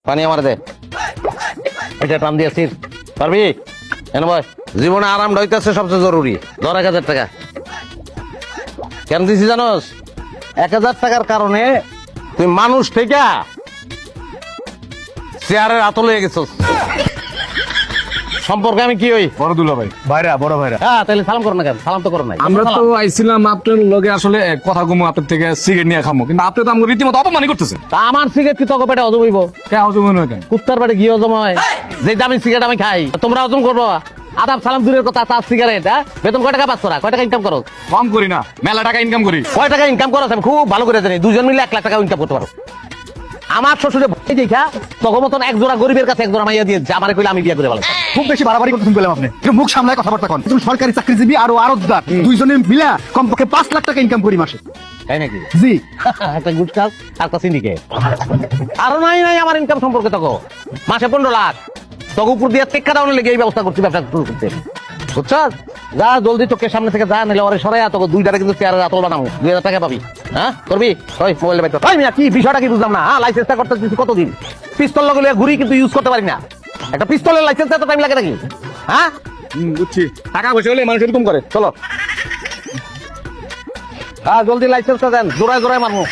পানি আমার দে, এটা টান দিয়েছিস পারবি? এনে ভাই, জীবনে আরাম হইতেছে সবচেয়ে জরুরি। ধর 1000 টাকা। কেন দিছি জানোস? 1000 টাকার কারণে তুই মানুষ থেকে চেয়ারের আতলে হয়ে গেছিস। সম্পর্কে আমি কি হই? বড় দুলা ভাই, ভাইরা, বড় ভাইরা। হ্যাঁ, তাহলে সালাম করো না কেন? সালাম তো করো নাই। আমরা তো আইছিলাম আপনার লগে আসলে কথা কমু, আপনার থেকে সিগারেট নিয়ে খামো, কিন্তু আপনি তো আমাকে রীতিমতো অপমানই করতেছেন। তা আমার সিগারেট কি তোকে পেটে হজম হইব? কে হজম হয় না কেন? কুত্তার পেটে ঘি হজম হয়? যে দামি সিগারেট আমি খাই, তোমরা হজম করবো? আদাব সালাম দূরের কথা, তার সিগারেট। হ্যাঁ, বেতন কয় টাকা পাচ্ছ? কয় টাকা ইনকাম করো? কম করি না, মেলা টাকা ইনকাম করি। কয় টাকা ইনকাম করো? আমি খুব ভালো করে জানি। দুজন মিলে 1 লাখ টাকা ইনকাম করতে পারো। আমার শ্বশুরে ভাই দেখা তখন মতন এক জোড়া গরিবের কাছে এক জোড়া মাইয়া দিয়ে আমারে কইলে আমি বিয়ে করে ভালো। খুব বেশি বাড়াবাড়ি করতেছেন বললাম আপনি। একটু মুখ সামলায় কথাবার্তা কন। তুমি সরকারি চাকরিজীবী আর আরতদার, দুইজনে মিলা কমপক্ষে 5 লাখ টাকা ইনকাম করি মাসে। তাই নাকি? জি। একটা গুড কাজ আর একটা সিন্ডিকেট। আরো নাই আমার ইনকাম সম্পর্কে তখন মাসে 15 লাখ। তখন উপর দিয়ে টেক্কা ডাউনে লেগে এই ব্যবস্থা করছি, ব্যবসা শুরু করতে। বুঝছস? যা জলদি চোখের সামনে থেকে যা, নিলে ওরে সরাইয়া তোকে 2 টাকা কিন্তু চেয়ারের আতল বানাবো। 2000 টাকা পাবি। হ্যাঁ, করবি? ওই মোবাইলে বাইর কর। ওই মিয়া, কি বিষয়টা কি বুঝলাম না। হ্যাঁ, লাইসেন্সটা করতে দিছি কতদিন? পিস্তল লাগলে ঘুরি কিন্তু ইউজ করতে পারি না। একটা পিস্তলের লাইসেন্স এত টাইম লাগে নাকি? হ্যাঁ, বুঝছি, টাকা পয়সা হলে মানুষ এরকম করে। চলো। হ্যাঁ, জলদি লাইসেন্সটা দেন, জোড়ায় জোড়ায় মারবো।